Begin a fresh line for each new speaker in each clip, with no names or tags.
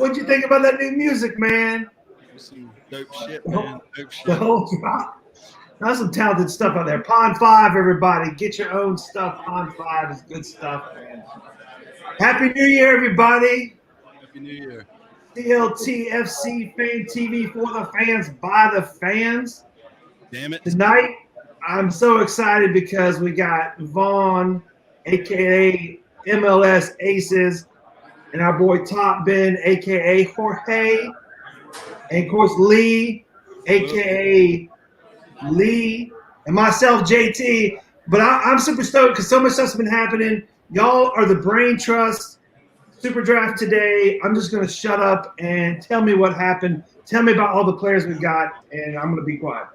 what'd you think about that new music, man?
Some dope shit, man. Dope shit.
The whole drop. That's some talented stuff out there. Pond 5, everybody. Get your own stuff. Pond 5 is good stuff, man. Happy New Year, everybody.
Happy New Year.
CLTFC Fan TV for the fans, by the fans.
Damn it.
Tonight, I'm so excited because we got Vaughn, a.k.a. MLS Aces, and our boy Top Ben, a.k.a. Jorge, and of course Lee, a.k.a. Lee, and myself, JT. But I'm super stoked because so much stuff's been happening. Y'all are the brain trust. Super draft today. I'm just going to shut up and tell me what happened. Tell me about all the players we got, and I'm going to be quiet.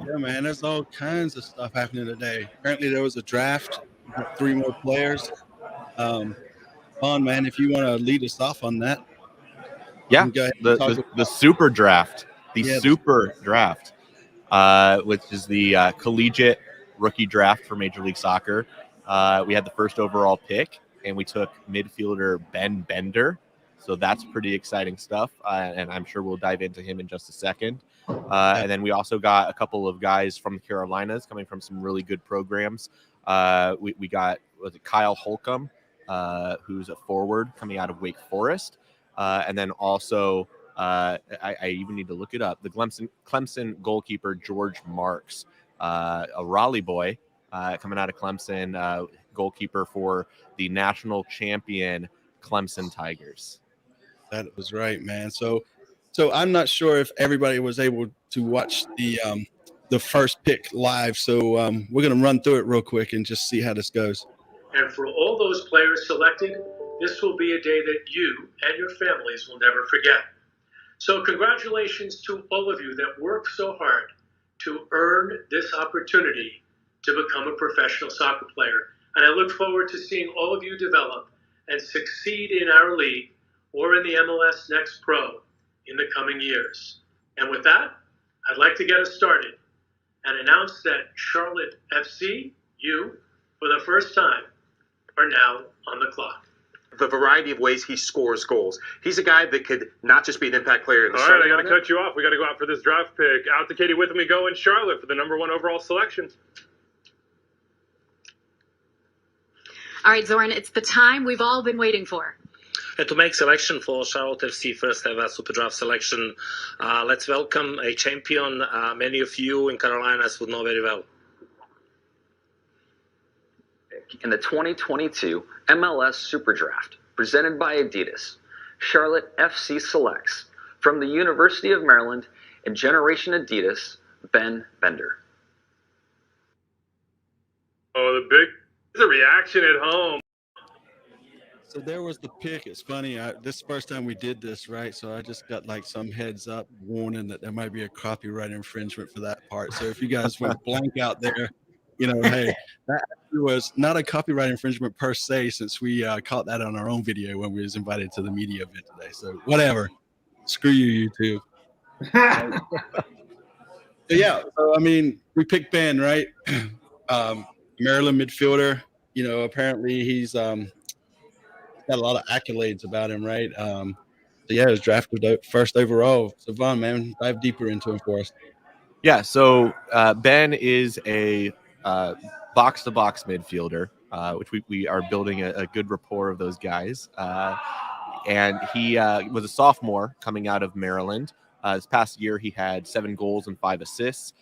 Yeah, man, there's all kinds of stuff happening today. Apparently there was a draft, 3 more players. Vaughn, man, if you want to lead us off on that.
Yeah, the super draft. Super draft, which is the collegiate rookie draft for Major League Soccer. We had the first overall pick, and we took midfielder Ben Bender. So that's pretty exciting stuff, and I'm sure we'll dive into him in just a second. And then we also got a couple of guys from the Carolinas coming from some really good programs. We got Kyle Holcomb, who's a forward coming out of Wake Forest. And then also, I even need to look it up, the Clemson goalkeeper George Marks, a Raleigh boy coming out of Clemson, goalkeeper for the national champion Clemson Tigers.
That was right, man. So I'm not sure if everybody was able to watch the first pick live. So we're going to run through it real quick and just see how this goes.
And for all those players selected, this will be a day that you and your families will never forget. So congratulations to all of you that worked so hard to earn this opportunity to become a professional soccer player. And I look forward to seeing all of you develop and succeed in our league or in the MLS Next Pro in the coming years. And with that, I'd like to get us started and announce that Charlotte FC, you, for the first time, are now on the clock.
The variety of ways he scores goals. He's a guy that could not just be an impact player in the
All right, I got to cut you off. We got to go out for this draft pick. Out to Katie with me go in Charlotte for the number 1 overall selection.
All right, Zoran, it's the time we've all been waiting for.
And to make selection for Charlotte FC first ever Super Draft selection, let's welcome a champion many of you in Carolinas would know very well.
In the 2022 MLS Super Draft, presented by Adidas, Charlotte FC selects from the University of Maryland and Generation Adidas, Ben Bender.
Oh, the reaction at home.
So there was the pick. It's funny. This first time we did this, right? So I just got like some heads up warning that there might be a copyright infringement for that part. So if you guys went blank out there, hey, that was not a copyright infringement per se, since we caught that on our own video when we was invited to the media event today. So whatever. Screw you, YouTube. Yeah. So, I mean, we picked Ben, right? Maryland midfielder. Apparently he's got a lot of accolades about him, right? So yeah, he was drafted first overall. So Vaughn, man, dive deeper into him for us.
Yeah, so Ben is a box-to-box midfielder, which we are building a good rapport of those guys. And he was a sophomore coming out of Maryland. This past year, he had 7 goals and 5 assists.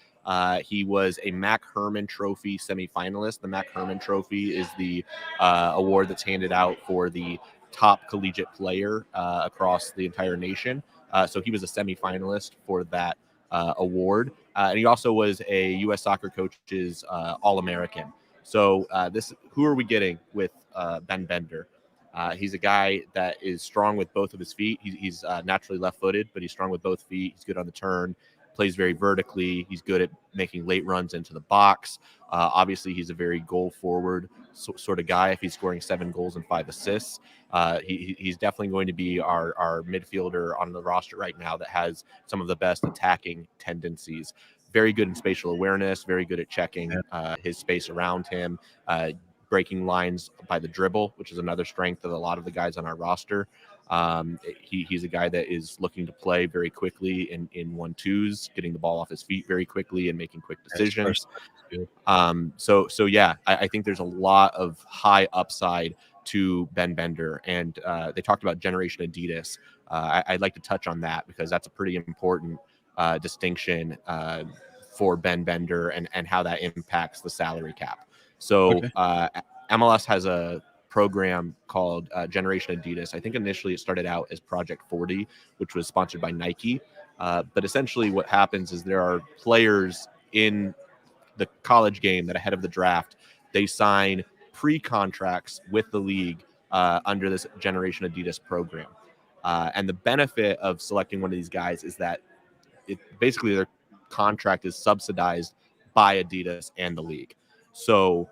He was a Mac Herman Trophy semifinalist. The Mac Herman Trophy is the award that's handed out for the top collegiate player across the entire nation. So he was a semifinalist for that award. And he also was a U.S. Soccer Coach's All-American. So who are we getting with Ben Bender? He's a guy that is strong with both of his feet. He's naturally left-footed, but he's strong with both feet. He's good on the turn, plays very vertically. He's good at making late runs into the box. Obviously, he's a very goal-forward sort of guy. If he's scoring 7 goals and 5 assists, he's definitely going to be our midfielder on the roster right now that has some of the best attacking tendencies. Very good in spatial awareness, very good at checking his space around him, breaking lines by the dribble, which is another strength of a lot of the guys on our roster. He's a guy that is looking to play very quickly in 1-2s, getting the ball off his feet very quickly and making quick decisions. So yeah, I think there's a lot of high upside to Ben Bender, and they talked about Generation Adidas. I'd like to touch on that because that's a pretty important distinction for Ben Bender and how that impacts the salary cap. So MLS has a program called Generation Adidas. I think initially it started out as Project 40, which was sponsored by Nike. But essentially what happens is there are players in the college game that ahead of the draft, they sign pre-contracts with the league under this Generation Adidas program. And the benefit of selecting one of these guys is that basically their contract is subsidized by Adidas and the league. So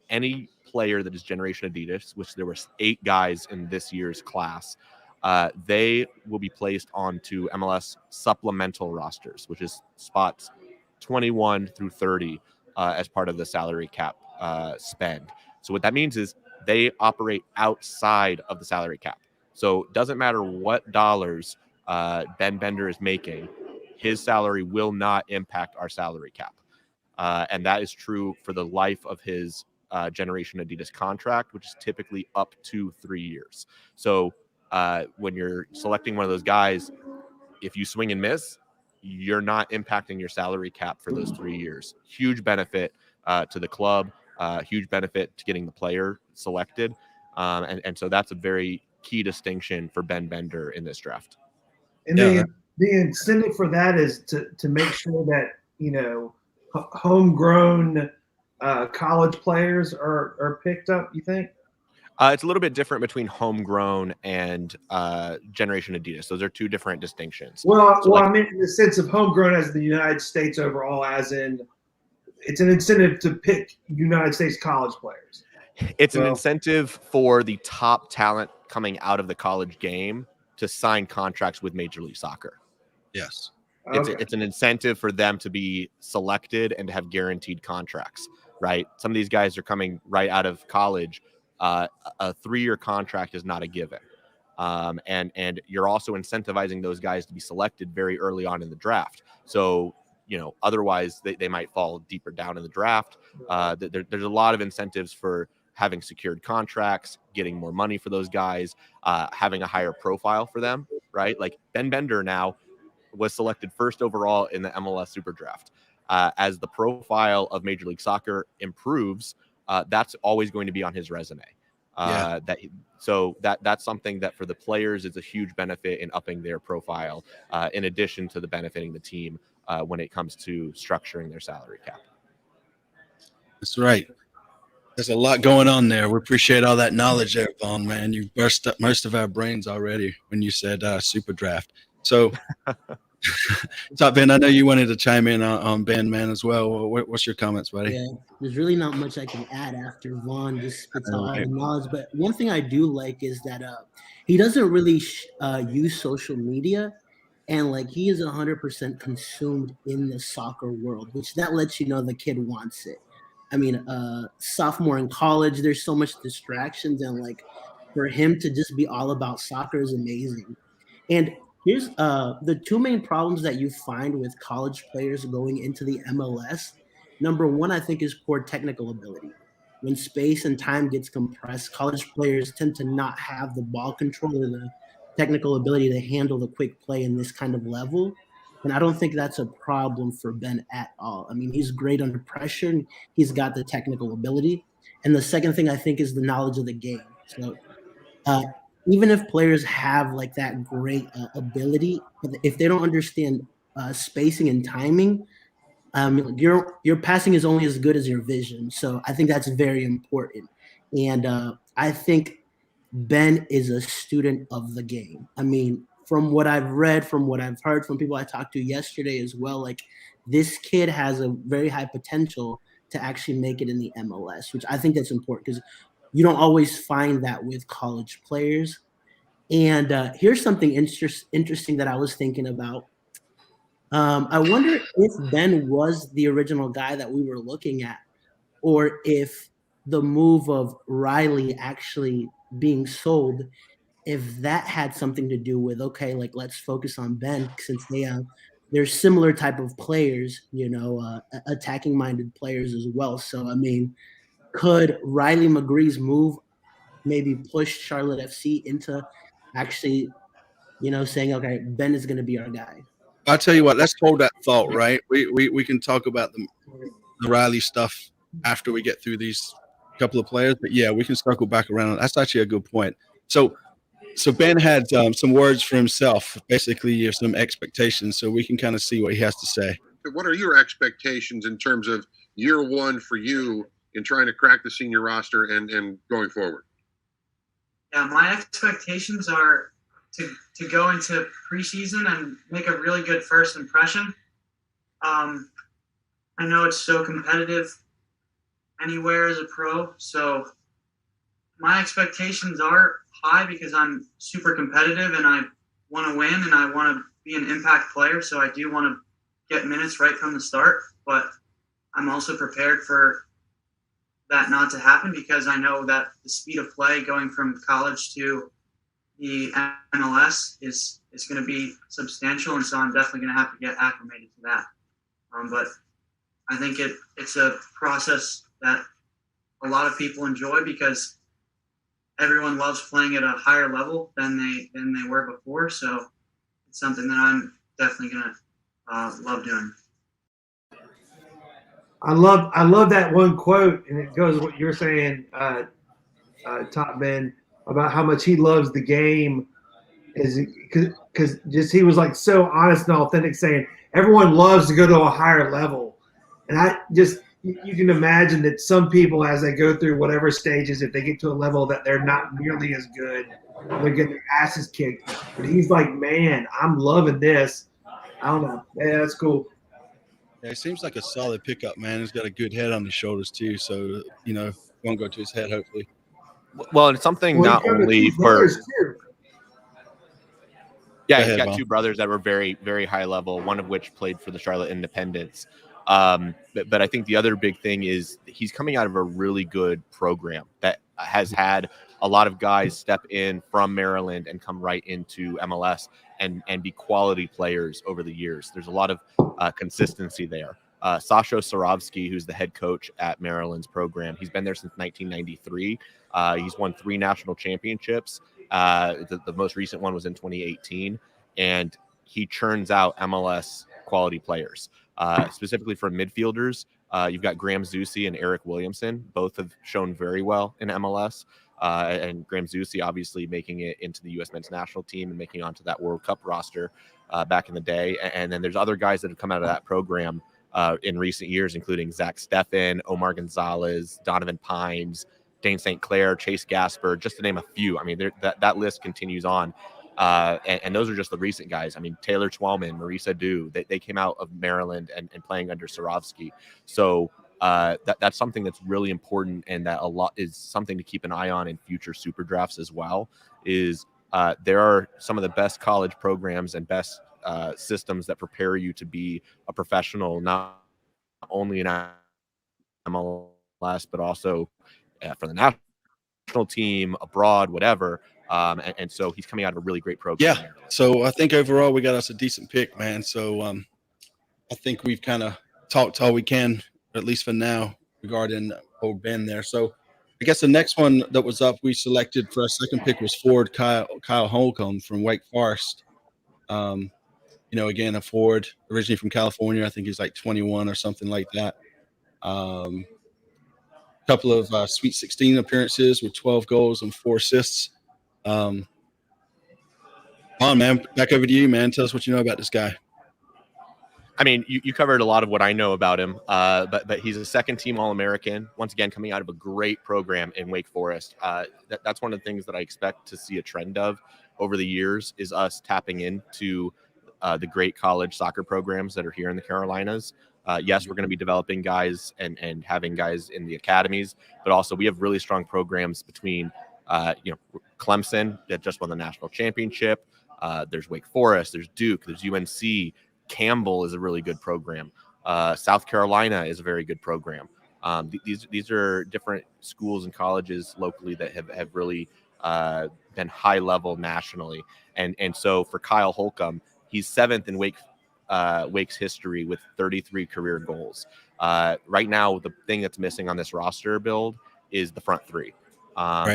any player that is Generation Adidas, which there were 8 guys in this year's class, they will be placed onto MLS supplemental rosters, which is spots 21 through 30 as part of the salary cap spend. So what that means is they operate outside of the salary cap. So it doesn't matter what dollars Ben Bender is making, his salary will not impact our salary cap. And that is true for the life of his Generation Adidas contract, which is typically up to 3 years. So when you're selecting one of those guys, if you swing and miss, you're not impacting your salary cap for those 3 years. Huge benefit to the club, huge benefit to getting the player selected. And so that's a very key distinction for Ben Bender in this draft.
And the incentive for that is to make sure that, homegrown college players are picked up, you think?
It's a little bit different between homegrown and Generation Adidas. Those are two different distinctions.
I mean, in the sense of homegrown as the United States overall, as in it's an incentive to pick United States college players.
It's an incentive for the top talent coming out of the college game to sign contracts with Major League Soccer.
Yes.
It's an incentive for them to be selected and to have guaranteed contracts, right? Some of these guys are coming right out of college. A 3-year contract is not a given. And you're also incentivizing those guys to be selected very early on in the draft. So, otherwise they might fall deeper down in the draft. There's a lot of incentives for having secured contracts, getting more money for those guys, having a higher profile for them, right? Like Ben Bender now was selected first overall in the MLS Super Draft. As the profile of Major League Soccer improves, that's always going to be on his resume. That's something that for the players is a huge benefit in upping their profile, in addition to the benefiting the team when it comes to structuring their salary cap.
That's right. There's a lot going on there. We appreciate all that knowledge there, Vaughn, man. You burst up most of our brains already when you said Super Draft. So, Top Ben, I know you wanted to chime in on Ben, man, as well. What's your comments, buddy?
Yeah, there's really not much I can add after Vaughn just spits out all the knowledge. But one thing I do like is that he doesn't really use social media, and he is 100% consumed in the soccer world, which that lets you know the kid wants it. I mean, sophomore in college, there's so much distractions, and for him to just be all about soccer is amazing. And here's the 2 main problems that you find with college players going into the MLS. Number one, I think, is poor technical ability. When space and time gets compressed, college players tend to not have the ball control or the technical ability to handle the quick play in this kind of level. And I don't think that's a problem for Ben at all. I mean, he's great under pressure, and he's got the technical ability. And the second thing I think is the knowledge of the game. So even if players have that great ability, if they don't understand spacing and timing, your passing is only as good as your vision. So I think that's very important. And I think Ben is a student of the game. I mean, from what I've read, from what I've heard from people I talked to yesterday as well, this kid has a very high potential to actually make it in the MLS, which I think that's important because you don't always find that with college players. And here's something interesting that I was thinking about. I wonder if Ben was the original guy that we were looking at, or if the move of Riley actually being sold if that had something to do with, okay, like let's focus on Ben since they're similar type of players, attacking minded players as well. So I mean, could Riley McGree's move maybe push Charlotte FC into actually, saying, okay, Ben is going to be our guy?
I'll tell you what, let's hold that thought, right? We can talk about the Riley stuff after we get through these couple of players, but yeah, we can circle back around. That's actually a good point. So Ben had some words for himself, basically some expectations, so we can kind of see what he has to say.
What are your expectations in terms of year one for you in trying to crack the senior roster and going forward?
Yeah, my expectations are to go into preseason and make a really good first impression. I know it's so competitive anywhere as a pro, so my expectations are high because I'm super competitive and I want to win and I want to be an impact player, so I do want to get minutes right from the start, but I'm also prepared for that not to happen because I know that the speed of play going from college to the MLS is going to be substantial, and so I'm definitely going to have to get acclimated to that. But I think it's a process that a lot of people enjoy because everyone loves playing at a higher level than they were before. So it's something that I'm definitely going to love doing.
I love that one quote, and it goes what you're saying, Top Ben, about how much he loves the game, is because just he was like so honest and authentic, saying everyone loves to go to a higher level, and you can imagine that some people, as they go through whatever stages, if they get to a level that they're not nearly as good, they're getting their asses kicked. But he's like, man, I'm loving this. I don't know, yeah, that's cool.
Yeah, it seems like a solid pickup, man. He's got a good head on his shoulders too, so won't go to his head, hopefully.
Well, and it's something not only for. Yeah, he's got two brothers that were very, very high level, one of which played for the Charlotte Independents. But I think the other big thing is he's coming out of a really good program that has had a lot of guys step in from Maryland and come right into MLS and be quality players over the years. There's a lot of consistency there. Sasho Sarovsky, who's the head coach at Maryland's program, he's been there since 1993. He's won 3 national championships. The most recent one was in 2018, and he churns out MLS quality players. Specifically for midfielders, you've got Graham Zusi and Eric Williamson. Both have shown very well in MLS. And Graham Zusi obviously making it into the U.S. men's national team and making onto that World Cup roster back in the day. And then there's other guys that have come out of that program in recent years, including Zach Steffen, Omar Gonzalez, Donovan Pines, Dane St. Clair, Chase Gasper, just to name a few. I mean, that list continues on. And those are just the recent guys. I mean, Taylor Twellman, Marisa Dew, they came out of Maryland and playing under Sarovsky. So that's something that's really important, and that a lot is something to keep an eye on in future super drafts as well. Is there are some of the best college programs and best systems that prepare you to be a professional, not only in MLS, but also for the national team, abroad, whatever. And so he's coming out of a really great program.
Yeah. So I think overall we got us a decent pick, man. So I think we've kind of talked all we can, at least for now, regarding old Ben there. So I guess the next one that was up, we selected for our second pick was forward Kyle Holcomb from Wake Forest. Again, a forward originally from California. I think he's like 21 or something like that. Couple of Sweet 16 appearances with 12 goals and 4 assists. On, man, back over to you, man. Tell us what you know about this guy.
I mean, you covered a lot of what I know about him, but he's a second-team All-American, once again, coming out of a great program in Wake Forest. That's one of the things that I expect to see a trend of over the years is us tapping into the great college soccer programs that are here in the Carolinas. Yes, we're going to be developing guys and having guys in the academies, but also we have really strong programs between Clemson that just won the national championship. There's Wake Forest, there's Duke, there's UNC. Campbell is a really good program. South Carolina is a very good program. These are different schools and colleges locally that have really been high level nationally. And so for Kyle Holcomb, he's 7th in Wake's history with 33 career goals. Right now, the thing that's missing on this roster build is the front three.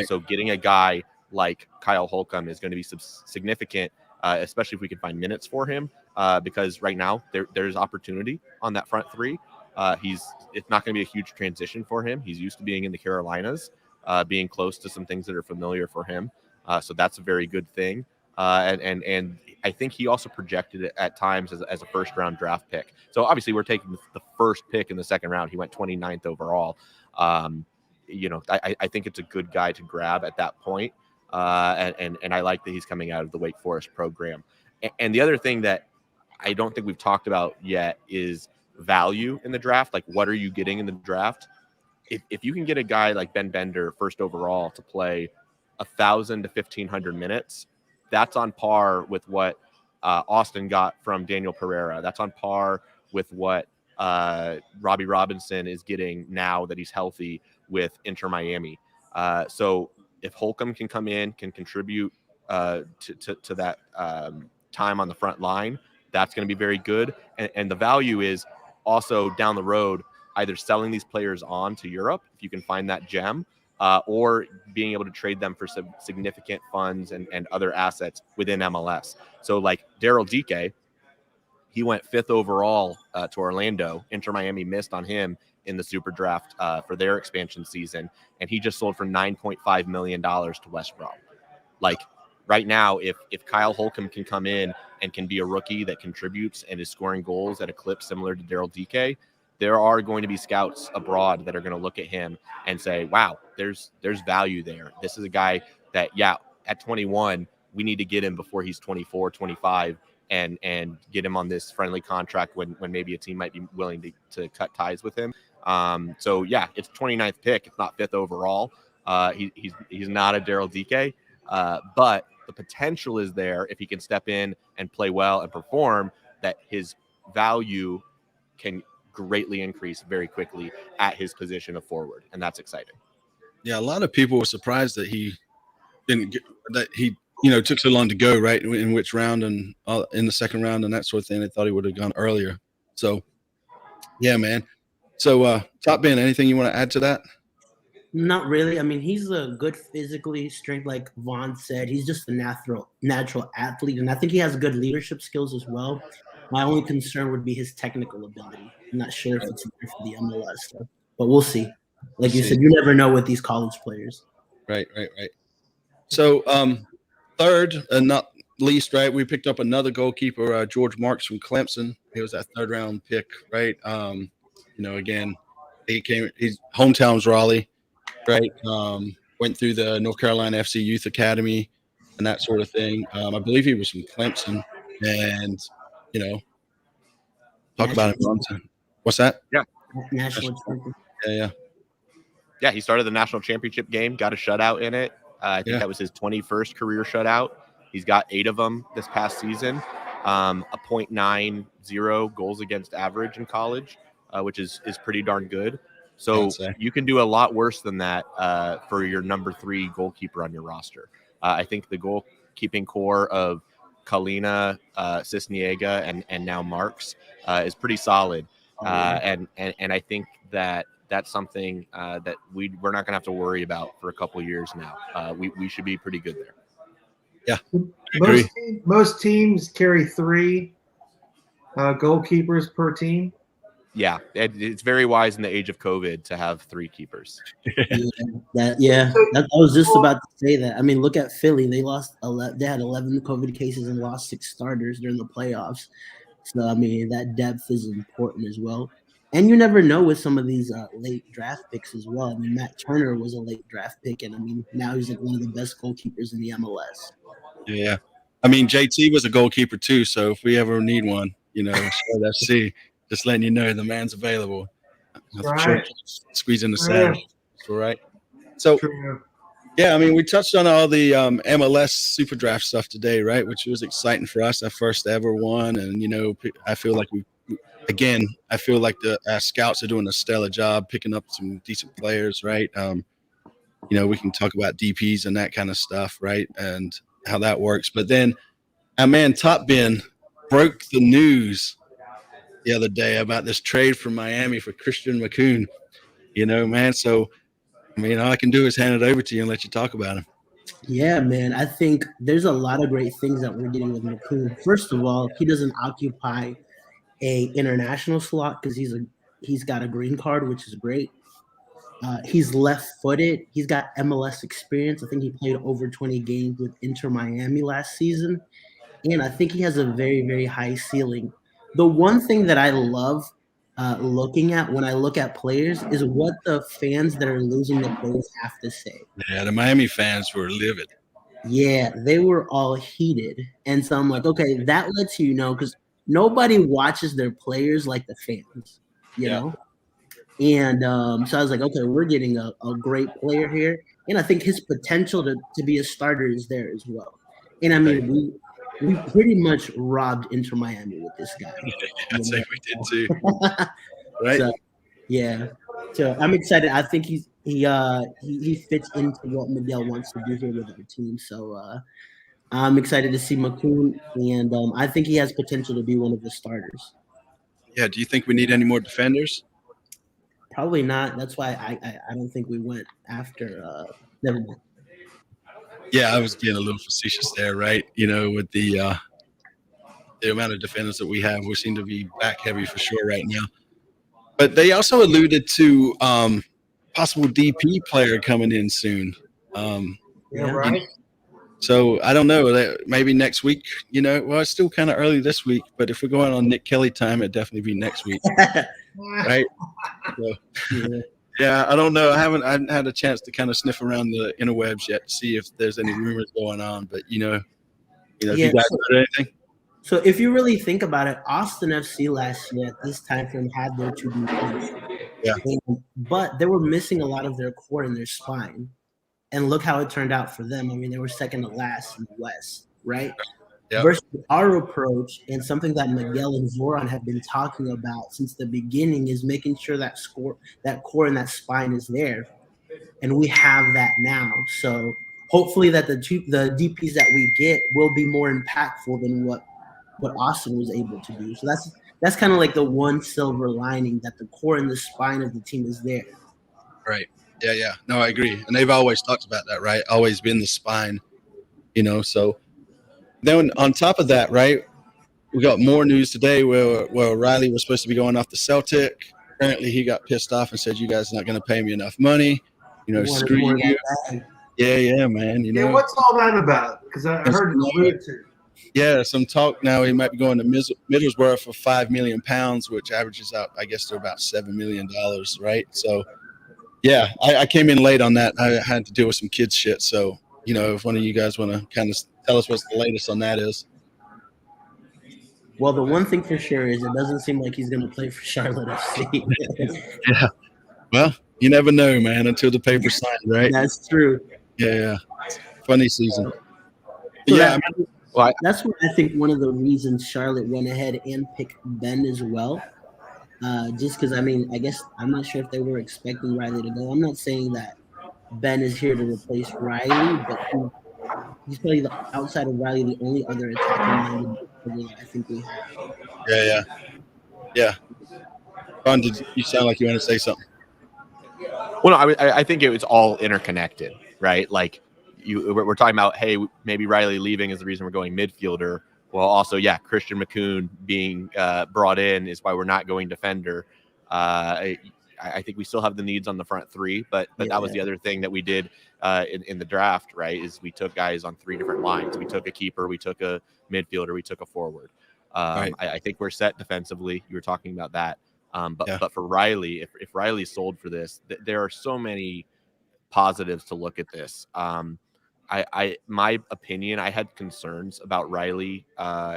So getting a guy like Kyle Holcomb is going to be significant, especially if we can find minutes for him, because right now there's opportunity on that front three. It's not going to be a huge transition for him. He's used to being in the Carolinas, being close to some things that are familiar for him. So that's a very good thing. And I think he also projected it at times as a first round draft pick. So obviously we're taking the first pick in the second round. He went 29th overall. I think it's a good guy to grab at that point. And I like that he's coming out of the Wake Forest program. And the other thing that I don't think we've talked about yet is value in the draft. Like, what are you getting in the draft? If you can get a guy like Ben Bender, first overall, to play 1,000 to 1,500 minutes, that's on par with what Austin got from Daniel Pereira. That's on par with what Robbie Robinson is getting now that he's healthy with Inter Miami. So if Holcomb can come in, can contribute to that time on the front line, that's going to be very good. And the value is also down the road, either selling these players on to Europe, if you can find that gem, or being able to trade them for some significant funds and other assets within MLS. So like Daryl Dike, he went 5th overall to Orlando. Inter Miami missed on him in the super draft for their expansion season, and he just sold for $9.5 million to West Brom. Like right now, if Kyle Holcomb can come in and can be a rookie that contributes and is scoring goals at a clip similar to Daryl Dike, there are going to be scouts abroad that are going to look at him and say, wow, there's value there. This is a guy that, at 21, we need to get him before he's 24, 25, and get him on this friendly contract when maybe a team might be willing to cut ties with him. It's 29th pick. It's not 5th overall. He's not a Daryl Dike, but the potential is there if he can step in and play well and perform, that his value can greatly increase very quickly at his position of forward, and that's exciting.
Yeah, a lot of people were surprised that he took so long to go, right, in which round and in the second round and that sort of thing. They thought he would have gone earlier. So, yeah, man. So, Top Ben, anything you want to add to that?
Not really. I mean, he's a good physically strength, like Vaughn said. He's just a natural athlete, and I think he has good leadership skills as well. My only concern would be his technical ability. I'm not sure if it's there for the MLS stuff, but we'll see. Like you said, you never know with these college players.
Right. So, third and not least, right, we picked up another goalkeeper, George Marks from Clemson. He was that 3rd round pick, right? Again, his hometown's Raleigh, right? Went through the North Carolina FC Youth Academy and that sort of thing. I believe he was from Clemson, and talk about him. What's that?
Yeah.
National champion.
Yeah, he started the national championship game, got a shutout in it. I think that was his 21st career shutout. He's got 8 of them this past season. A .90 goals against average in college, which is pretty darn good. So you can do a lot worse than that for your number 3 goalkeeper on your roster. I think the goalkeeping core of Kalina, Cisniega, and now Marks is pretty solid. And I think that's something that we're not going to have to worry about for a couple of years now. We should be pretty good there.
Yeah.
Most teams carry 3 goalkeepers per team.
Yeah, it's very wise in the age of COVID to have 3 keepers.
I was just about to say that. I mean, look at Philly. They had 11 COVID cases and lost 6 starters during the playoffs. So, I mean, that depth is important as well. And you never know with some of these late draft picks as well. I mean, Matt Turner was a late draft pick, and I mean, now he's like one of the best goalkeepers in the MLS.
Yeah. I mean, JT was a goalkeeper too, so if we ever need one, FC, just letting you know the man's available.
Right.
Squeeze in the sand. All right. So, yeah, I mean, we touched on all the MLS Super Draft stuff today, right? Which was exciting for us, our first ever one. And, I feel like I feel like the scouts are doing a stellar job picking up some decent players, right? we can talk about DPs and that kind of stuff, right? And how that works. But then our man Top Ben broke the news the other day about this trade from Miami for Christian McCoon, man. So, I mean, all I can do is hand it over to you and let you talk about him.
Yeah, man. I think there's a lot of great things that we're getting with McCoon. First of all, he doesn't occupy a international slot because he's got a green card, which is great. He's left-footed. He's got MLS experience. I think he played over 20 games with Inter Miami last season, and I think he has a very, very high ceiling. The one thing that I love looking at when I look at players is what the fans that are losing the players have to say.
Yeah, the Miami fans were livid.
Yeah, they were all heated. And so I'm like, okay, that lets you know, because nobody watches their players like the fans, you know? And so I was like, okay, we're getting a great player here. And I think his potential to be a starter is there as well. And I mean, we pretty much robbed Inter Miami with this guy.
I'd say we did too. Right?
So, yeah. So I'm excited. I think he fits into what Miguel wants to do here with our team. So I'm excited to see McCoon, and I think he has potential to be one of the starters.
Yeah. Do you think we need any more defenders?
Probably not. That's why I don't think we went after. Never mind.
Yeah, I was being a little facetious there, right? With the amount of defenders that we have, we seem to be back heavy for sure right now. But they also alluded to possible DP player coming in soon.
Right.
So I don't know. Maybe next week. Well, it's still kind of early this week, but if we're going on Nick Kelly time, it'd definitely be next week, right? So, yeah, I don't know. I haven't had a chance to kind of sniff around the interwebs yet to see if there's any rumors going on. But if you guys heard anything.
So if you really think about it, Austin FC last year at this time frame had their 2 DPs.
Yeah.
But they were missing a lot of their core and their spine. And look how it turned out for them. I mean, they were second to last in the West, right?
Yep.
Versus our approach, and something that Miguel and Zoran have been talking about since the beginning, is making sure that core and that spine is there. And we have that now. So hopefully that the DPs that we get will be more impactful than what Austin was able to do. So that's kind of like the one silver lining, that the core and the spine of the team is there.
Right. Yeah. No, I agree. And they've always talked about that, right? Always been the spine, so then on top of that, right, we got more news today where Riley was supposed to be going off to Celtic. Apparently he got pissed off and said, you guys are not going to pay me enough money. Screw you. Yeah, man.
Yeah, what's all that about? Because I heard it alluded to.
Yeah, some talk now he might be going to Middlesbrough for £5 million, which averages out, I guess, to about $7 million, right? So, yeah, I came in late on that. I had to deal with some kids shit. So, if one of you guys want to kind of tell us what the latest on that is.
Well, the one thing for sure is it doesn't seem like he's going to play for Charlotte FC.
Yeah. Well, you never know, man, until the paper's signed, right?
That's true.
Yeah. Funny season.
So
Yeah.
that's what I think one of the reasons Charlotte went ahead and picked Ben as well. Just because, I guess I'm not sure if they were expecting Riley to go. I'm not saying that Ben is here to replace Riley, but he's probably outside of Riley the only other attacking minded I think we have.
Yeah. Ron, did you sound like you want to say something?
Well, no, I think it was all interconnected, right? Like we're talking about, hey, maybe Riley leaving is the reason we're going midfielder. Well, also, yeah, Christian McCoon being brought in is why we're not going defender. I think we still have the needs on the front three, but that was the other thing that we did in the draft, right? Is we took guys on 3 different lines. We took a keeper, we took a midfielder, we took a forward.
Right.
I think we're set defensively. You were talking about that. But for Riley, if Riley's sold for this, there are so many positives to look at this. My opinion, I had concerns about Riley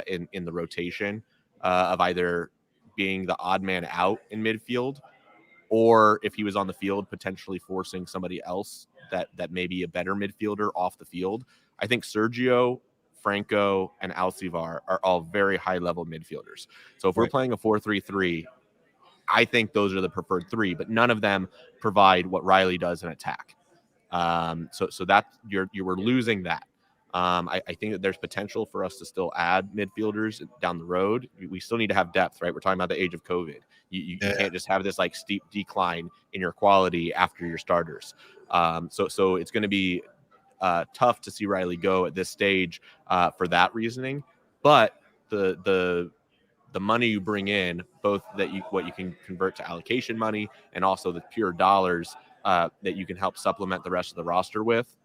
in the rotation of either being the odd man out in midfield, or if he was on the field, potentially forcing somebody else that may be a better midfielder off the field. I think Sergio, Franco, and Alcivar are all very high-level midfielders. So if we're playing a 4-3-3, I think those are the preferred 3, but none of them provide what Riley does in attack. So that you were losing that. I think that there's potential for us to still add midfielders down the road. We still need to have depth, right? We're talking about the age of COVID. You can't just have this like steep decline in your quality after your starters. So it's going to be tough to see Riley go at this stage for that reasoning. But the money you bring in, both what you can convert to allocation money and also the pure dollars that you can help supplement the rest of the roster with,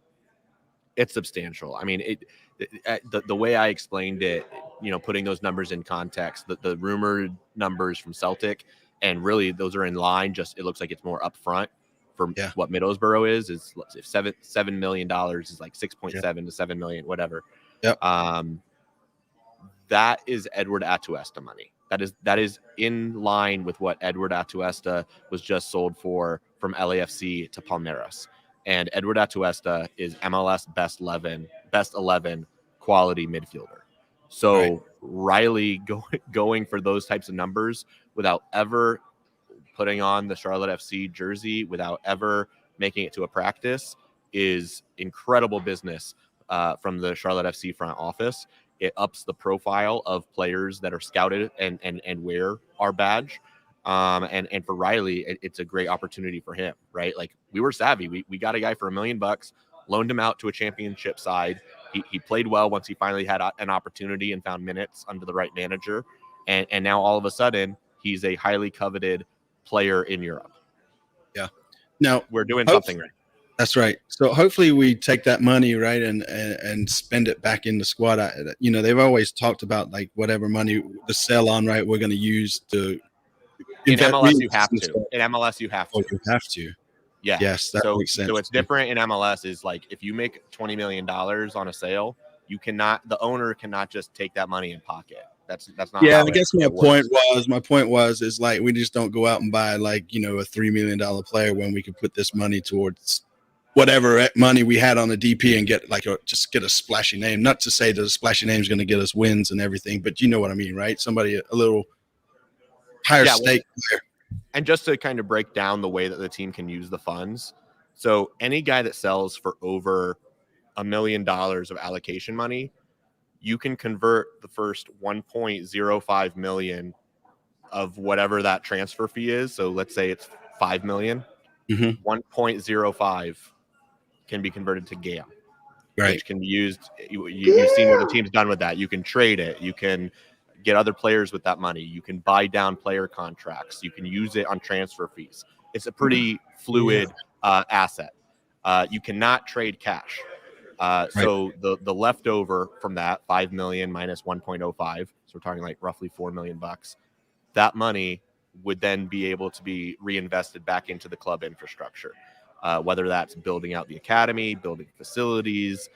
it's substantial. I mean, the way I explained it, putting those numbers in context, the rumored numbers from Celtic, and really those are in line. Just it looks like it's more upfront for what Middlesbrough is $7 million is like 6.7 to 7 million, whatever.
Yep.
That is Edward Atuesta money. That is in line with what Edward Atuesta was just sold for from LAFC to Palmeiras. And Edward Atuesta is MLS best 11 quality midfielder. So Riley going for those types of numbers without ever putting on the Charlotte FC jersey, without ever making it to a practice, is incredible business from the Charlotte FC front office. It ups the profile of players that are scouted and wear our badge. And for Riley, it's a great opportunity for him, right? Like, we were savvy. We got a guy for $1 million, loaned him out to a championship side. He played well once he finally had an opportunity and found minutes under the right manager. And now all of a sudden he's a highly coveted player in Europe.
Yeah. Now
we're doing something right.
That's right. So hopefully we take that money, right, and spend it back in the squad. They've always talked about like whatever money the sell on, right, we're going to use to.
In MLS, you have to. In MLS, you have to.
Oh, you have to.
Yeah.
Yes, that makes sense.
So it's different in MLS. Is like if you make $20 million on a sale, the owner cannot just take that money in pocket. That's not.
Yeah, I guess my point was is like we just don't go out and buy like a $3 million player when we could put this money towards whatever money we had on the DP and get like just get a splashy name. Not to say that a splashy name is going to get us wins and everything, but you know what I mean, right? Somebody a little higher stake player.
And just to kind of break down the way that the team can use the funds. So any guy that sells for over $1 million of allocation money, you can convert the first 1.05 million of whatever that transfer fee is. So let's say it's 5 million. 1.05 can be converted to GAM, which can be used. You've seen what the team's done with that. You can trade it. You can get other players with that money. You can buy down player contracts. You can use it on transfer fees. It's a pretty fluid asset. You cannot trade cash. So the leftover from that 5 million minus 1.05, so we're talking like roughly $4 million. That money would then be able to be reinvested back into the club infrastructure, whether that's building out the academy, building facilities,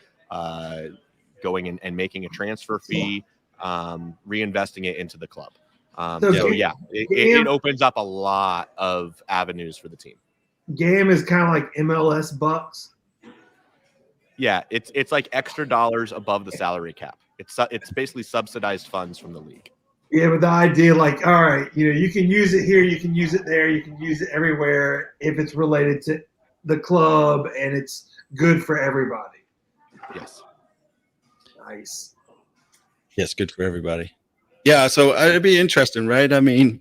going in and making a transfer fee, reinvesting it into the club. It opens up a lot of avenues for the team.
GAM is kind of like MLS bucks.
Yeah, it's like extra dollars above the salary cap. It's basically subsidized funds from the league.
Yeah, but the idea, like, all right, you can use it here, you can use it there, you can use it everywhere if it's related to the club and it's good for everybody.
Yes.
Nice.
Yes, good for everybody. Yeah, so it'd be interesting, right? I mean,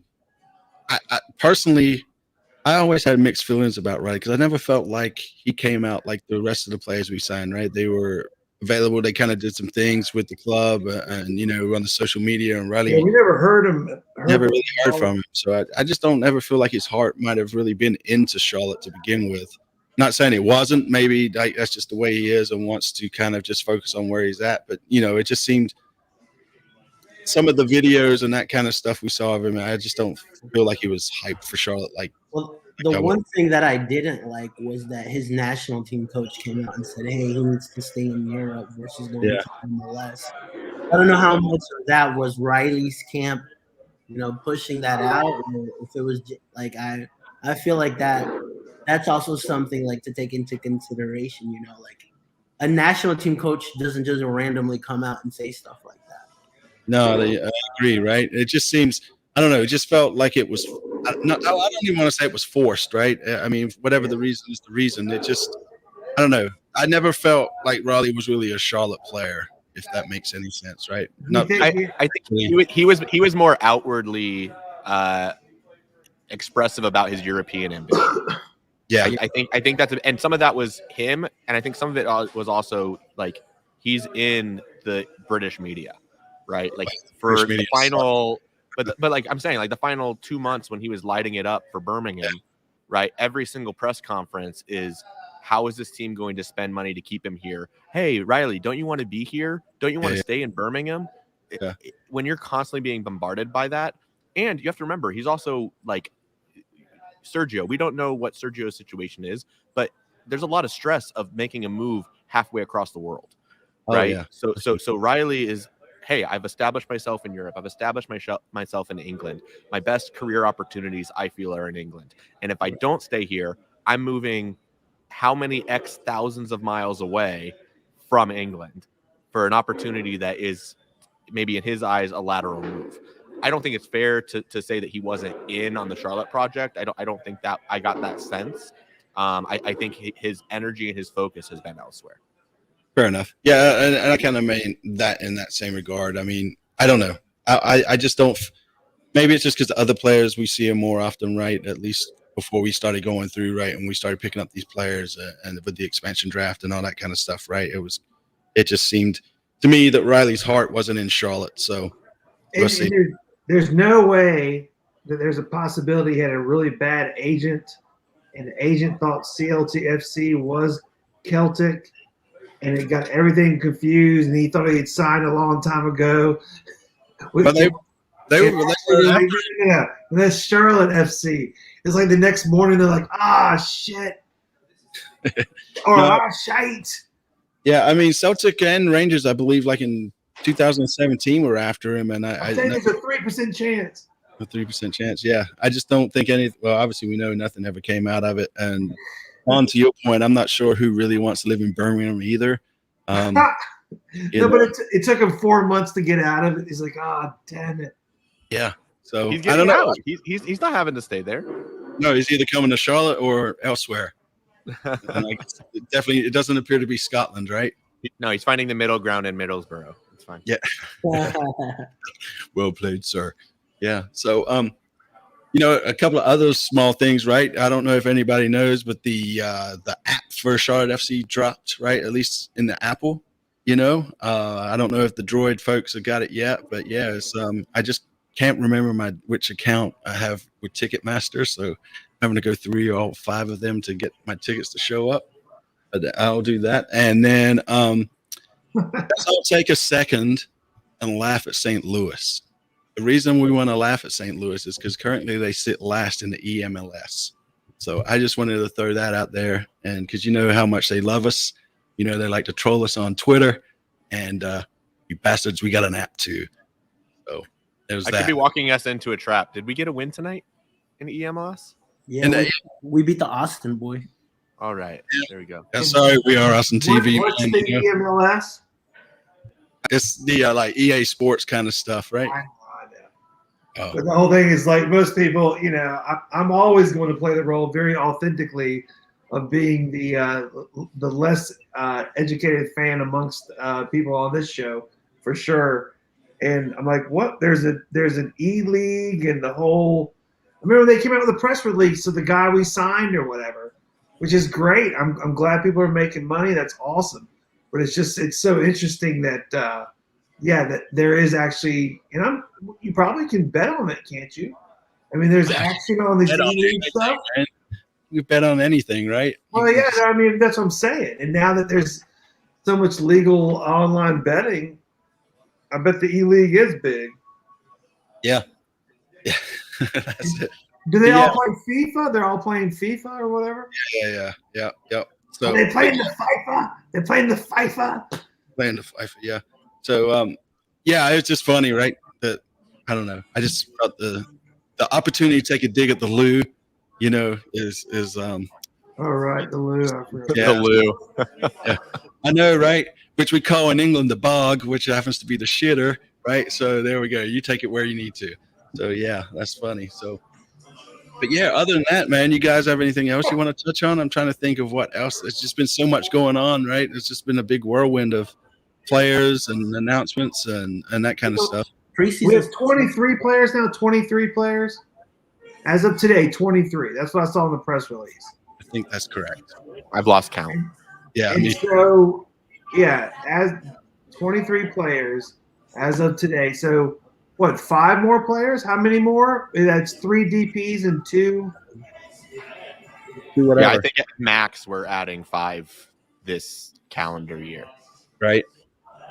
I personally, I always had mixed feelings about Riley because I never felt like he came out like the rest of the players we signed, right? They were available. They kind of did some things with the club and, on the social media. And Riley,
we never heard him.
Never really heard from him. So I just don't ever feel like his heart might have really been into Charlotte to begin with. Not saying it wasn't. Maybe that's just the way he is and wants to kind of just focus on where he's at. But, it just seemed some of the videos and that kind of stuff we saw of him, I just don't feel like he was hyped for Charlotte.
The one thing that I didn't like was that his national team coach came out and said, hey, he needs to stay in Europe versus going to MLS. I don't know how much of that was Riley's camp, pushing that out, or if it was like I feel like that's also something like to take into consideration, like a national team coach doesn't just randomly come out and say stuff like that.
No, I agree, right? It just seems, I don't know, it just felt like it was, I don't even want to say it was forced, right? I mean, whatever the reason is the reason. It just, I don't know. I never felt like Raleigh was really a Charlotte player, if that makes any sense, right? Not,
I think he was more outwardly expressive about his European ambition.
Yeah,
I think that's, and some of that was him, and I think some of it was also like he's in the British media, right? Like for
British
the
media
final, but like I'm saying, like the final 2 months when he was lighting it up for Birmingham, right? Every single press conference is, how is this team going to spend money to keep him here? Hey, Riley, don't you want to be here? Don't you want to stay in Birmingham? When you're constantly being bombarded by that, and you have to remember, he's also like Sergio. We don't know what Sergio's situation is, but there's a lot of stress of making a move halfway across the world, right?
Yeah.
So Riley is, hey, I've established myself in Europe. I've established myself in England. My best career opportunities, I feel, are in England. And if I don't stay here, I'm moving how many X thousands of miles away from England for an opportunity that is maybe in his eyes a lateral move. I don't think it's fair to say that he wasn't in on the Charlotte project. I don't think that I got that sense. I think his energy and his focus has been elsewhere.
Fair enough. Yeah, and I kind of mean that in that same regard. I mean, I don't know. I just don't. Maybe it's just because the other players we see him more often, right? At least before we started going through, right, and we started picking up these players and with the expansion draft and all that kind of stuff, right? It just seemed to me that Riley's heart wasn't in Charlotte. So we'll see.
There's no way that there's a possibility he had a really bad agent, and the agent thought CLTFC was Celtic, and it got everything confused, and he thought he had signed a long time ago.
But they were
yeah, and that's Charlotte FC. It's like the next morning they're like, shit. Or shite.
Yeah, I mean, Celtic and Rangers, I believe, like in 2017 were after him, and I
think there's a 3% chance.
A 3% chance, yeah. I just don't think well, obviously we know nothing ever came out of it. And on to your point, I'm not sure who really wants to live in Birmingham either.
But it took him 4 months to get out of it. He's like, damn it.
Yeah. So
he's
I don't know.
He's not having to stay there.
No, he's either coming to Charlotte or elsewhere. Definitely, it doesn't appear to be Scotland, right?
No, he's finding the middle ground in Middlesbrough. It's fine.
Yeah. Well played, sir. Yeah. So, a couple of other small things, right? I don't know if anybody knows, but the app for Charlotte FC dropped, right? At least in the Apple. I don't know if the Droid folks have got it yet, but yeah, it's I just can't remember which account I have with Ticketmaster, so I'm having to go through all 5 of them to get my tickets to show up. But I'll do that, and then I'll take a second and laugh at St. Louis. The reason we want to laugh at St. Louis is because currently they sit last in the EMLS. So I just wanted to throw that out there, and because you know how much they love us, they like to troll us on Twitter, and you bastards, we got an app too. So there's that.
I could be walking us into a trap. Did we get a win tonight in EMLS?
Yeah, we beat the Austin boy.
All right, there we go.
Yeah, sorry, we are Austin TV.
What's the EMLS?
It's the like EA Sports kind of stuff, right?
But the whole thing is like most people, I'm always going to play the role very authentically of being the less educated fan amongst people on this show, for sure. And I'm like, what? There's an E-League and the whole. I remember they came out with a press release of the guy we signed or whatever, which is great. I'm glad people are making money. That's awesome. But it's so interesting that that there is actually, and you probably can bet on it, can't you? I mean, there's action on these E-League stuff.
You bet on anything, right?
Well, yeah, I mean, that's what I'm saying. And now that there's so much legal online betting, I bet the E-League is big.
Yeah. Yeah. That's it.
Do they all play FIFA? They're all playing FIFA or whatever?
Yeah. So
are they playing the FIFA? They're playing the FIFA?
Playing the FIFA, yeah. So, it's just funny, right? That, I don't know. I just thought the opportunity to take a dig at the loo, is
all right, the loo.
The loo.
Yeah. I know, right? Which we call in England the bog, which happens to be the shitter, right? So there we go. You take it where you need to. So yeah, that's funny. So But yeah, other than that, man, you guys have anything else you want to touch on? I'm trying to think of what else. It's just been so much going on, right? It's just been a big whirlwind of players and announcements and that kind of stuff.
We have 23 players now. 23 players as of today. 23. That's what I saw in the press release.
I think that's correct.
I've lost count.
Yeah,
And so, yeah, as 23 players as of today. So, what, 5 more players? How many more? That's 3 DPs and 2.
Yeah, I think at max we're adding 5 this calendar year.
Right.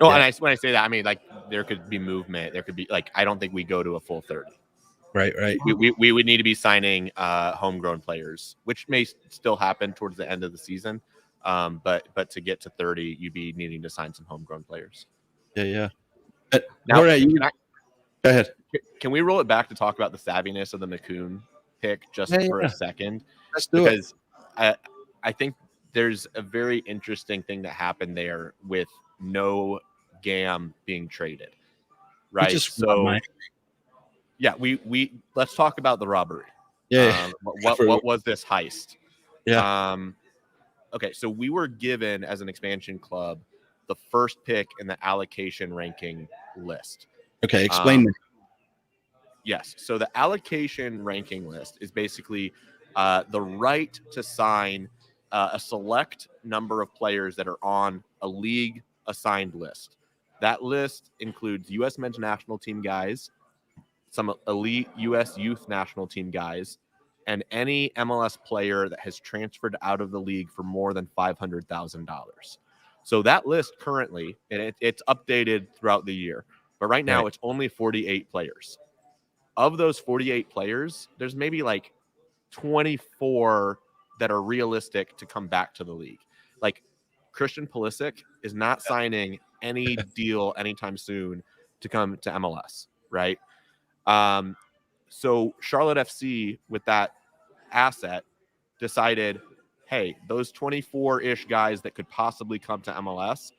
No,
Yeah.
and when I say that, I mean like there could be movement. There could be like I don't think we go to a full 30.
Right.
We would need to be signing homegrown players, which may still happen towards the end of the season. But to get to 30, you'd be needing to sign some homegrown players.
Yeah.
Now,
go ahead.
Can we roll it back to talk about the savviness of the McCoon pick just for a second?
Let's do it.
Because I think there's a very interesting thing that happened there with no GAM being traded, right? We let's talk about the robbery.
Yeah.
What was this heist?
Yeah.
Okay, so we were given as an expansion club the first pick in the allocation ranking list.
Okay, explain that.
Yes, so the allocation ranking list is basically the right to sign a select number of players that are on a league assigned list. That list includes U.S. men's national team guys, some elite U.S. youth national team guys, and any MLS player that has transferred out of the league for more than $500,000. So that list currently, and it's updated throughout the year, but right now it's only 48 players. Of those 48 players, there's maybe like 24 that are realistic to come back to the league. Like Christian Pulisic is not signing any deal anytime soon to come to MLS, right? So Charlotte FC, with that asset, decided, hey, those 24-ish guys that could possibly come to MLS,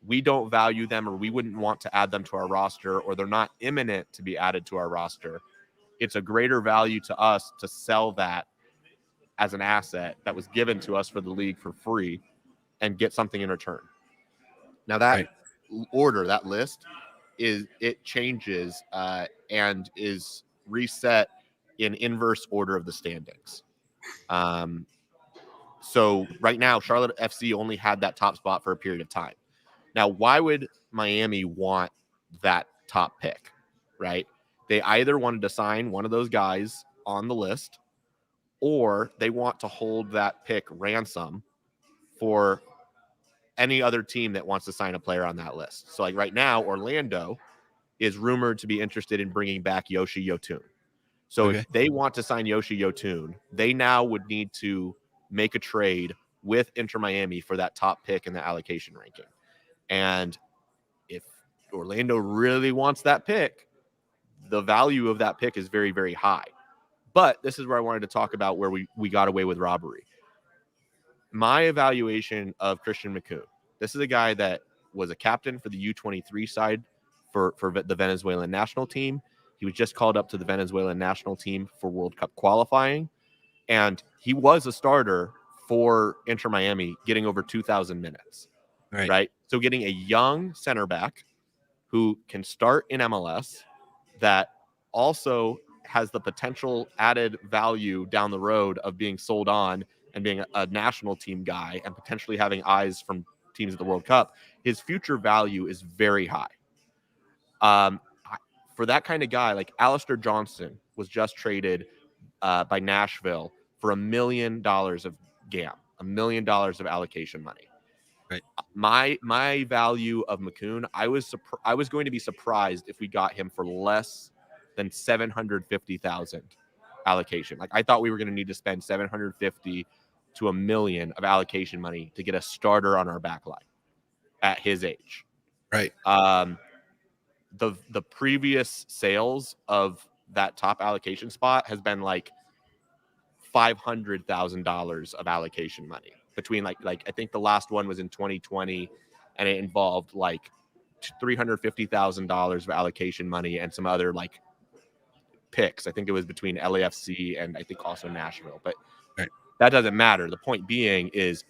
we don't value them, or we wouldn't want to add them to our roster, or they're not imminent to be added to our roster. It's a greater value to us to sell that as an asset that was given to us for the league for free and get something in return. Now that order, that list, it changes and is reset in inverse order of the standings. So right now, Charlotte FC only had that top spot for a period of time. Now, why would Miami want that top pick, right? They either wanted to sign one of those guys on the list, or they want to hold that pick ransom for any other team that wants to sign a player on that list. So like right now, Orlando is rumored to be interested in bringing back Yoshi Yotun. So if they want to sign Yoshi Yotun, they now would need to make a trade with Inter Miami for that top pick in the allocation ranking. And if Orlando really wants that pick, the value of that pick is very, very high. But this is where I wanted to talk about where we got away with robbery. My evaluation of Christian McCoon, this is a guy that was a captain for the U23 side for the Venezuelan national team. He was just called up to the Venezuelan national team for World Cup qualifying. And he was a starter for Inter Miami, getting over 2,000 minutes. Right? So getting a young center back who can start in MLS, that also has the potential added value down the road of being sold on and being a national team guy and potentially having eyes from teams at the World Cup, his future value is very high. For that kind of guy, like Alistair Johnston was just traded by Nashville for $1 million of GAM, $1 million of allocation money.
Right.
My value of McCoon, I was going to be surprised if we got him for less than $750,000 allocation. Like I thought we were going to need to spend $750,000 to $1 million of allocation money to get a starter on our back line at his age.
Right.
The previous sales of that top allocation spot has been like $500,000 of allocation money between like I think the last one was in 2020 and it involved like $350,000 of allocation money and some other like picks. I think it was between LAFC and I think also Nashville, but
right.
That doesn't matter. The point being is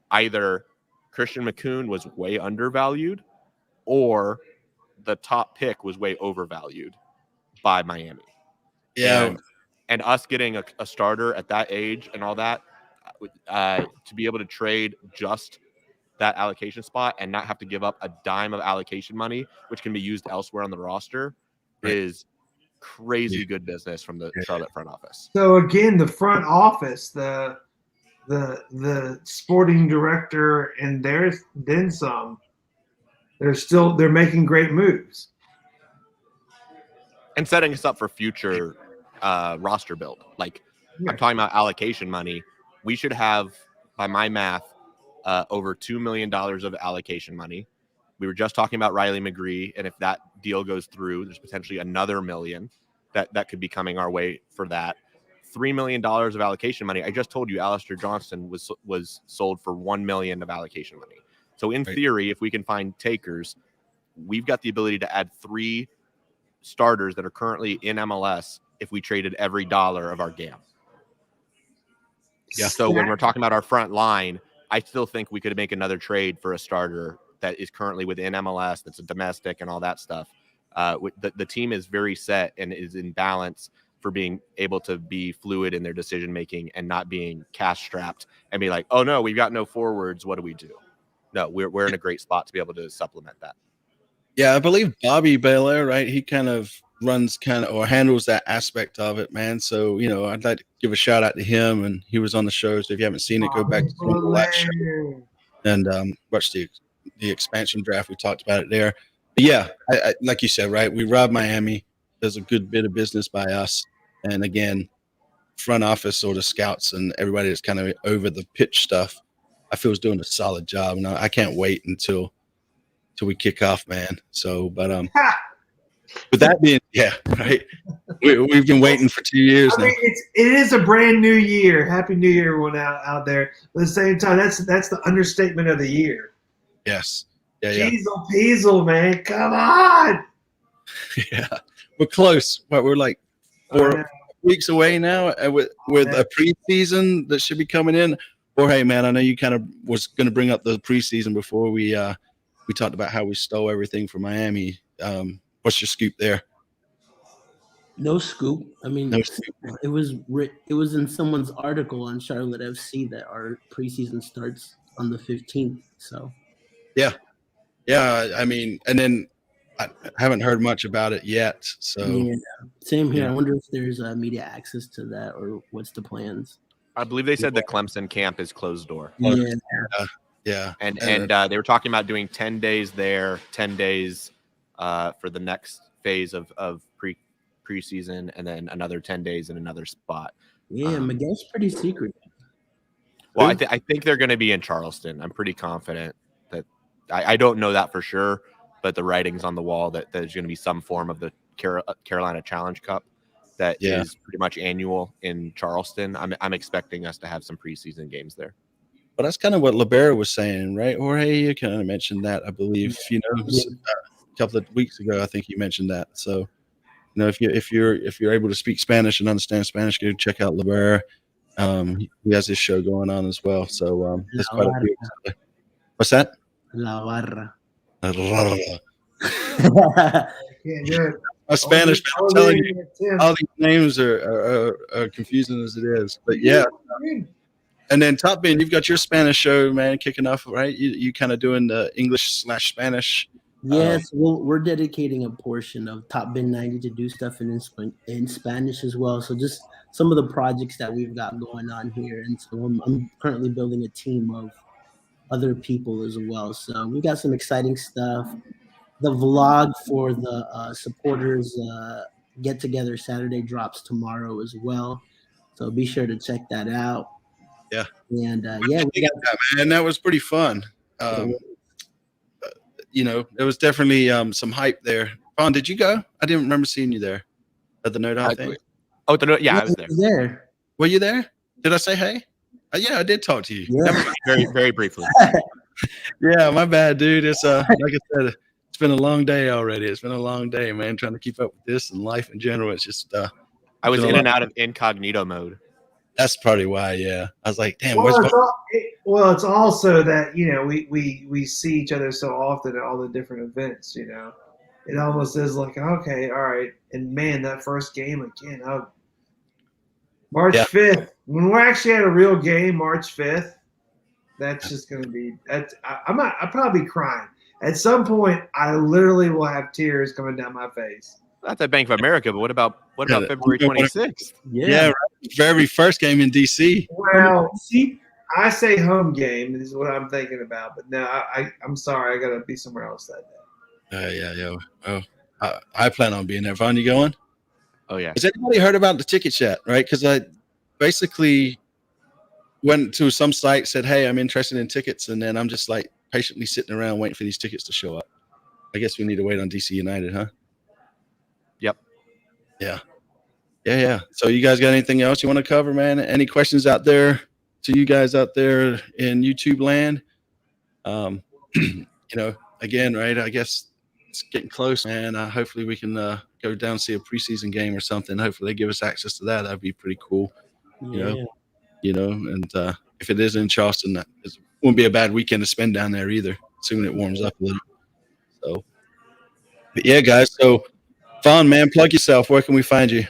either Christian McCune was way undervalued or the top pick was way overvalued by Miami.
Yeah.
And us getting a starter at that age and all that, to be able to trade just that allocation spot and not have to give up a dime of allocation money, which can be used elsewhere on the roster, is crazy good business from the Charlotte front office.
So again, the front office, the sporting director, and there's then some. They're making great moves
and setting us up for future roster build. Like I'm talking about allocation money. We should have, by my math, over $2 million of allocation money. We were just talking about Riley McGree, and if that deal goes through, there's potentially another $1 million that could be coming our way for that. $3 million of allocation money. I just told you Alistair Johnston was sold for $1 million of allocation money. So in theory, if we can find takers, we've got the ability to add 3 starters that are currently in MLS if we traded every dollar of our GAM. Yeah. So when we're talking about our front line, I still think we could make another trade for a starter that is currently within MLS, that's a domestic and all that stuff. The team is very set and is in balance for being able to be fluid in their decision-making and not being cash strapped and be like, oh no, we've got no forwards. What do we do? No, we're in a great spot to be able to supplement that.
Yeah, I believe Bobby Belair, right? He kind of runs or handles that aspect of it, man. So, I'd like to give a shout out to him, and he was on the show. So if you haven't seen it, go back to the last show and watch the expansion draft. We talked about it there. But yeah, I like you said, right? We robbed Miami. There's a good bit of business by us. And again, front office or the scouts and everybody that's kind of over the pitch stuff, I feel is doing a solid job. And I can't wait until we kick off, man. So, but with that being, right. We've been waiting for 2 years now.
Mean, it is a brand new year. Happy New Year, everyone out there. But at the same time, that's the understatement of the year.
Yes. Yeah.
Jeezel Peasel, man. Come on.
Yeah. We're close. We're like 4 weeks away now with a preseason that should be coming in. Or hey, man, I know you kind of was going to bring up the preseason before we talked about how we stole everything from Miami. What's your scoop there?
No scoop. I mean,
no scoop.
It was in someone's article on Charlotte FC that our preseason starts on the 15th. So,
yeah. I mean, and then I haven't heard much about it yet. So,
yeah, same here. I wonder if there's media access to that or what's the plans.
I believe they said the Clemson camp is closed door.
Yeah.
And they were talking about doing 10 days there, 10 days for the next phase of preseason, and then another 10 days in another spot.
Yeah, Miguel's pretty secret.
Well, I think they're going to be in Charleston. I'm pretty confident that I don't know that for sure, but the writing's on the wall that there's going to be some form of the Carolina Challenge Cup that is pretty much annual in Charleston. I'm expecting us to have some preseason games there.
But that's kind of what Libera was saying, right? Jorge, you kind of mentioned that, I believe. A couple of weeks ago, I think you mentioned that. So, if you're able to speak Spanish and understand Spanish, go check out Libera. He has his show going on as well. So that's quite a few. What's that?
La Barra.
My Spanish, I'm telling you, all these names are confusing as it is. But yeah. And then Top Ben, you've got your Spanish show, man, kicking off, right? You kind of doing the English/Spanish.
Yes, we're dedicating a portion of Top Ben 90 to do stuff in Spanish as well. So just some of the projects that we've got going on here. And so I'm currently building a team of other people as well. So we got some exciting stuff. The vlog for the supporters get together Saturday drops tomorrow as well. So be sure to check that out.
Yeah.
And
we got that, man. That was pretty fun. There was definitely some hype there. Vaughn, did you go? I didn't remember seeing you there at the No Doubt thing.
Oh, the No, yeah, I was
there.
Were you there? Did I say hey? Yeah, I did talk to you.
Yeah.
Very, very briefly.
Yeah, my bad, dude. It's like I said, it's been a long day already. It's been a long day, man. Trying to keep up with this and life in general. It's just
I was
Been a
in and
lot.
out of incognito mode.
That's probably why. Yeah, I was like, damn,
Well,
where's
it's also that we see each other so often at all the different events. It almost is like, okay, all right, and man, that first game again. March 5th, when we're actually at a real game, March 5th. That's just gonna be. I'll probably be crying at some point. I literally will have tears coming down my face.
That's at Bank of America, but what about February 26th?
Yeah, right. Very first game in DC.
Well, I say home game is what I'm thinking about, but no, I'm sorry, I gotta be somewhere else that day.
Yeah. Oh, I plan on being there. Vaughn, you going?
Oh yeah.
Has anybody heard about the tickets yet? Right, because I basically went to some site, said, "Hey, I'm interested in tickets," and then I'm just like patiently sitting around waiting for these tickets to show up. I guess we need to wait on DC United, huh?
Yep.
Yeah. So you guys got anything else you want to cover, man? Any questions out there to you guys out there in YouTube land? Again, right? I guess it's getting close, man. Hopefully we can go down and see a preseason game or something. Hopefully they give us access to that. That'd be pretty cool. And if it is in Charleston, it won't be a bad weekend to spend down there either. Soon it warms up a little. So, but yeah, guys. So, Vaughn, man, plug yourself. Where can we find you?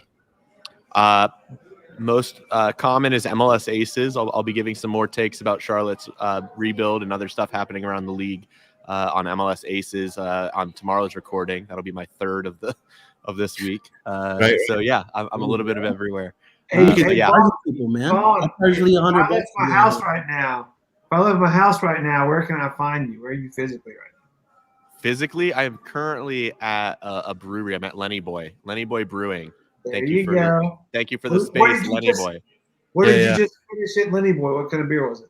Most common is MLS Aces. I'll be giving some more takes about Charlotte's rebuild and other stuff happening around the league on MLS Aces on tomorrow's recording. That'll be my third of this week.
Right.
So yeah, I'm a little bit of everywhere.
Yeah,
people, man.
Vaughn,
Usually
if I
$100.
live in my house right now. If I live in my house right now, where can I find you? Where are you physically right now?
Physically, I am currently at a brewery. I'm at Lenny Boy Brewing.
There you go.
Thank you for the
What did
space,
you
Lenny
just-
Boy.
What did you just finish at Lenny Boy? What kind of beer was it?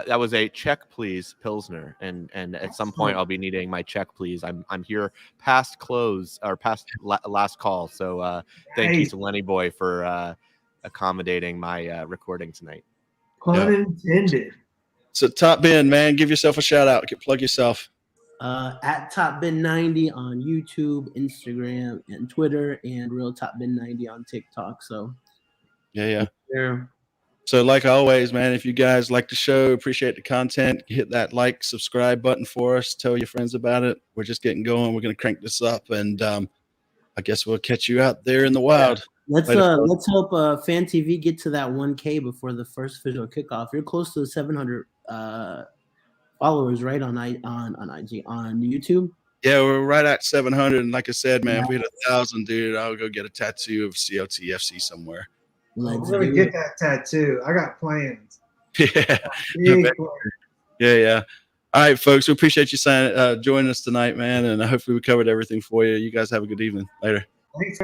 That was a check please Pilsner, and at some point I'll be needing my check please. I'm here past close or past last call. So thank you to Lenny Boy for accommodating my recording tonight.
Pun intended.
So Top Ben, man, give yourself a shout out. Plug yourself.
At TopBen90 on YouTube, Instagram, and Twitter, and Real TopBen90 on TikTok. So
Yeah.
Yeah.
So like always, man, if you guys like the show, appreciate the content, hit that like, subscribe button for us. Tell your friends about it. We're just getting going. We're going to crank this up, and I guess we'll catch you out there in the wild.
Let's help Fan TV get to that 1K before the first official kickoff. You're close to 700 followers, right, on IG, on YouTube.
Yeah, we're right at 700, and like I said, man, if we hit 1,000, dude, I'll go get a tattoo of COTFC somewhere.
I'm gonna get that tattoo. I got plans.
Yeah.
Big plans.
Yeah. All right, folks, we appreciate you joining us tonight, man, and hopefully we covered everything for you. You guys have a good evening. Later.
Thanks.